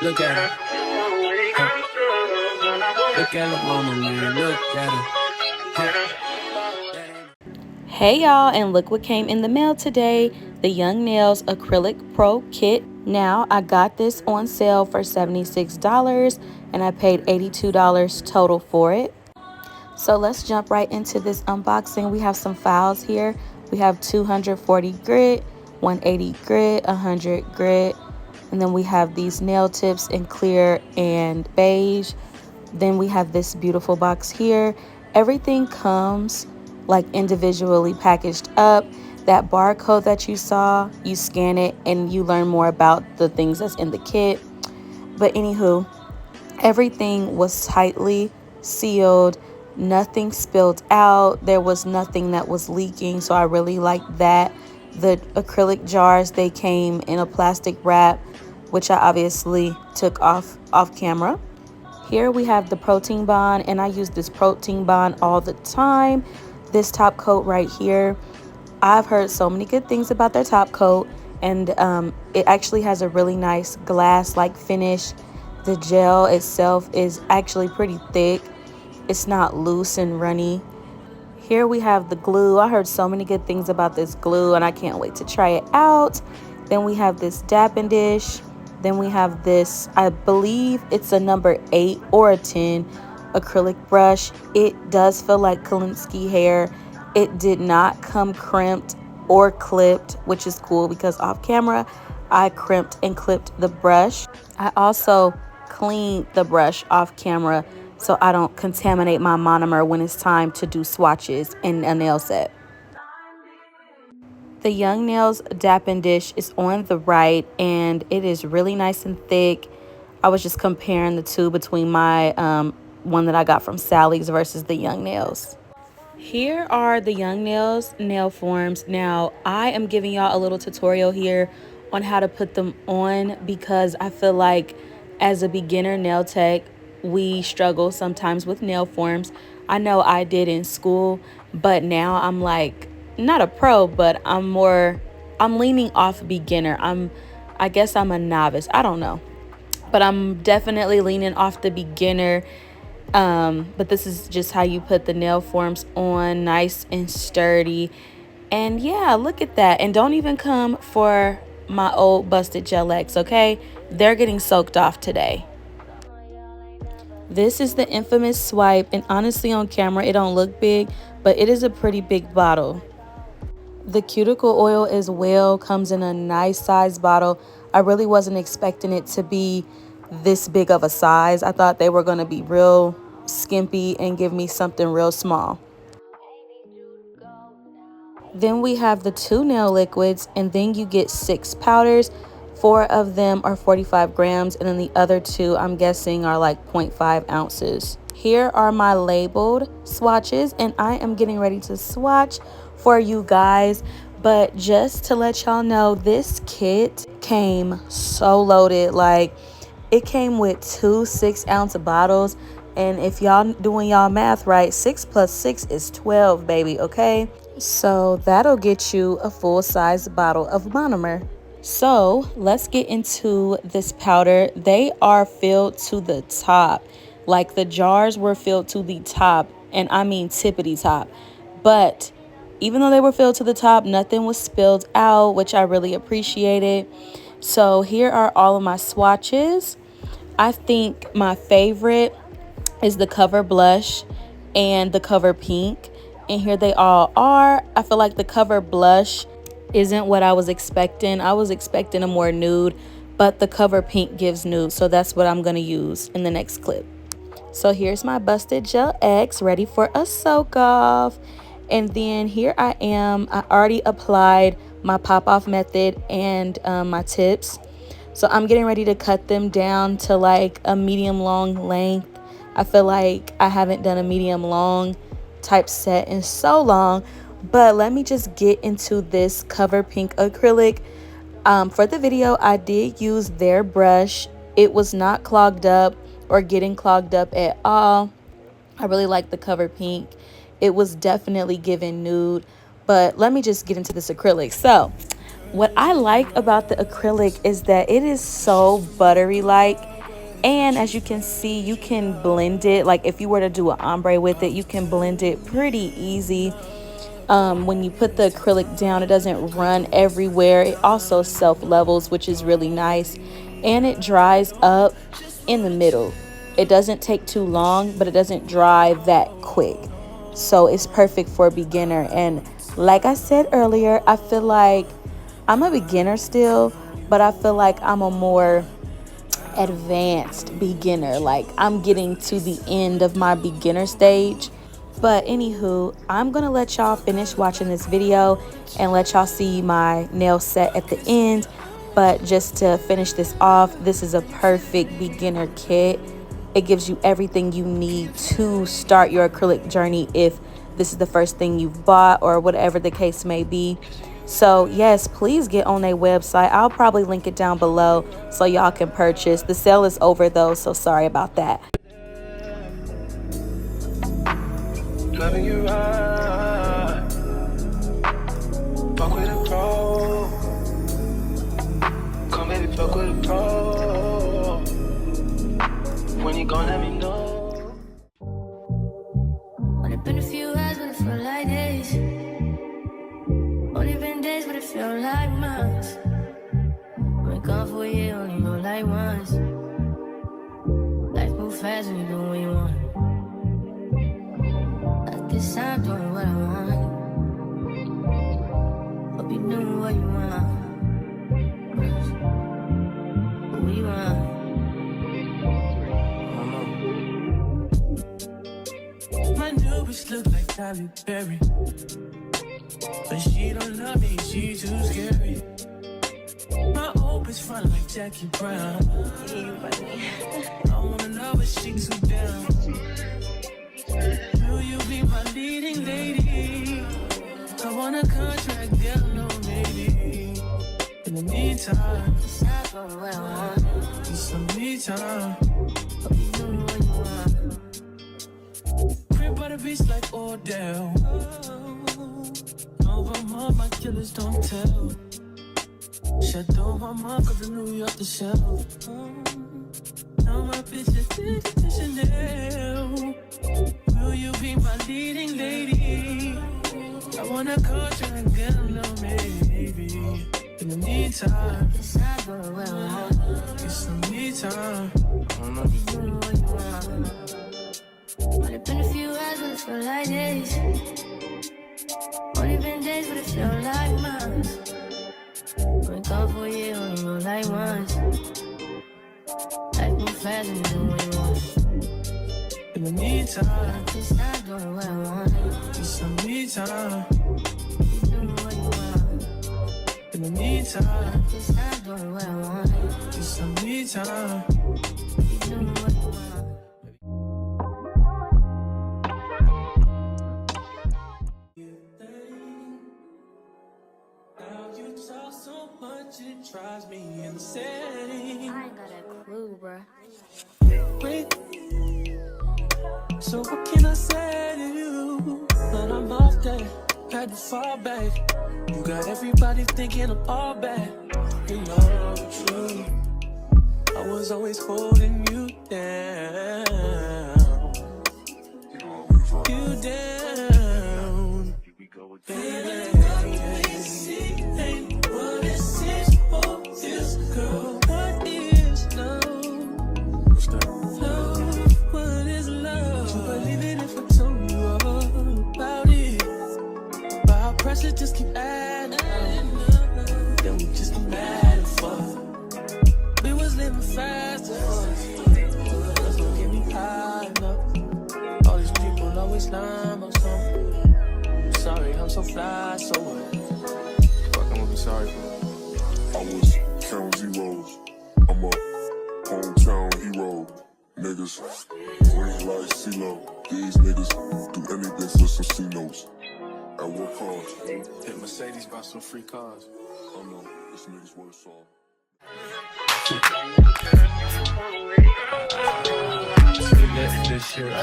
Look at her. Look at her mama, man. Look at her. Hey y'all, and look what came in the mail today. The Young Nails Acrylic Pro Kit. Now I got this on sale for $76 and I paid $82 total for it. So let's jump right into this unboxing. We have some files here. We have 240 grit, 180 grit, 100 grit, and then we have these nail tips in clear and beige. Then we have this beautiful box here. Everything comes like individually packaged up. That barcode that you saw, you scan it and you learn more about the things that's in the kit. But anywho, everything was tightly sealed. Nothing spilled out. There was nothing that was leaking, so I really liked that. The acrylic jars, they came in a plastic wrap, which I obviously took off camera. Here we have the protein bond, and I use this protein bond all the time. This top coat right here, I've heard so many good things about their top coat, and it actually has a really nice glass-like finish. The gel itself is actually pretty thick. It's not loose and runny. Here we have the glue. I heard so many good things about this glue, and I can't wait to try it out. Then we have this dapping dish. Then we have this, I believe it's a number 8 or a 10 acrylic brush. It does feel like Kalinsky hair. It did not come crimped or clipped, which is cool because off camera I crimped and clipped the brush. I also cleaned the brush off camera so I don't contaminate my monomer when it's time to do swatches in a nail set. The Young Nails dapping dish is on the right, and it is really nice and thick. I was just comparing the two between my one that I got from Sally's versus the Young Nails. Here are the Young Nails nail forms. Now, I am giving y'all a little tutorial here on how to put them on because I feel like as a beginner nail tech, we struggle sometimes with nail forms. I know I did in school, but now I'm like not a pro, but I'm leaning off beginner. I guess I'm a novice. I don't know. But I'm definitely leaning off the beginner. But this is just how you put the nail forms on, nice and sturdy. And yeah, look at that. And don't even come for my old busted gel X, okay? They're getting soaked off today. This is the infamous swipe, and honestly on camera it don't look big, but it is a pretty big bottle. The cuticle oil as well comes in a nice size bottle. I really wasn't expecting it to be this big of a size. I thought they were going to be real skimpy and give me something real small. Then we have the 2 nail liquids, and then you get 6 powders. 4 of them are 45 grams, and then the other 2 I'm guessing are like 0.5 ounces. Here are my labeled swatches, and I am getting ready to swatch for you guys. But just to let y'all know, this kit came so loaded. Like, it came with 2 6-ounce bottles, and if y'all doing y'all math right, 6 plus 6 is 12, baby, okay? So that'll get you a full-size bottle of monomer. So let's get into this powder. They are filled to the top. Like, the jars were filled to the top, and I mean tippity top. But even though they were filled to the top, nothing was spilled out, which I really appreciated. So here are all of my swatches. I think my favorite is the Cover Blush and the Cover Pink. And here they all are. I feel like the Cover Blush isn't what I was expecting. I was expecting a more nude, but the Cover Pink gives nude. So that's what I'm going to use in the next clip. So here's my busted gel X ready for a soak off. And then here I am. I already applied my pop off method and my tips. So I'm getting ready to cut them down to like a medium long length. I feel like I haven't done a medium long type set in so long. But let me just get into this Cover Pink acrylic. For the video, I did use their brush. It was not clogged up or getting clogged up at all. I really like the Cover Pink. It was definitely giving nude. But let me just get into this acrylic. So what I like about the acrylic is that it is so buttery like. And as you can see, you can blend it. Like if you were to do an ombre with it, you can blend it pretty easy. When you put the acrylic down, it doesn't run everywhere. It also self-levels, which is really nice. And it dries up in the middle. It doesn't take too long, but it doesn't dry that quick. So it's perfect for a beginner. And like I said earlier, I feel like I'm a beginner still, but I feel like I'm a more advanced beginner. Like I'm getting to the end of my beginner stage. But anywho, I'm gonna let y'all finish watching this video and let y'all see my nail set at the end. But just to finish this off, this is a perfect beginner kit. It gives you everything you need to start your acrylic journey if this is the first thing you've bought or whatever the case may be. So yes, please get on their website. I'll probably link it down below so y'all can purchase. The sale is over though, so sorry about that. Loving you right. Fuck with a pro. Come baby, fuck with a pro. When you gon' let me know? Only been a few hours, but it feel like days. Only been days, but it feel like months. Been gone for a year, only know like once. Life move fast when you do what you want. I guess I'm doing what I want. Hope you doing what you want. What you want? My new bitch look like Halle Berry, but she don't love me, she too scary. My old bitch front like Jackie Brown. I wanna know but she too down. Will you be my leading lady? I want a contract, down no maybe. In the meantime, I'm doing what I want. need some me time. Hope you doing what you want. Crib by the beach like Odell. Over my killers don't tell. Shut over my cause I New York the shelf. Now my bitch is Chanel. Will you be my leading lady? I want a contract, get a little maybe. In the meantime, I'm doing what I want. get some me time. Hope you doing what you want. Only been a few hours, but it feel like days. Only been days, but it feel like months. Been gone for a year, only know like once. Life move fast and you do what you want. In the meantime, Guess I'm doing what I want. get some me time. You doing what you want. In the meantime, Guess I'm doing what I want. get some me time. You doing what you want. Now you talk so much it drives me insane. I ain't got a clue, bruh. Wait. So what can I say to you? But I'm off that, had to fall back. You got everybody thinking I'm all bad. You know the truth. I was always holding you down. You down. Baby. Ain't what it seems for this girl. What is love? Love, what is love? You believe it if I told you all about it. But our pressure just keep adding up. Then we just get mad and fuck. We was living fast and fun. Just don't get me high enough. All these people always lying about something. I'm sorry, I'm so fly, so what? Fuck, I'm gonna be sorry for. I was counting zeros. I'm a hometown hero. Niggas green like CeeLo. These niggas do anything for some C-notes. At what cost? Hit Mercedes, bought some free cars. I know this nigga's worth all. This shit, I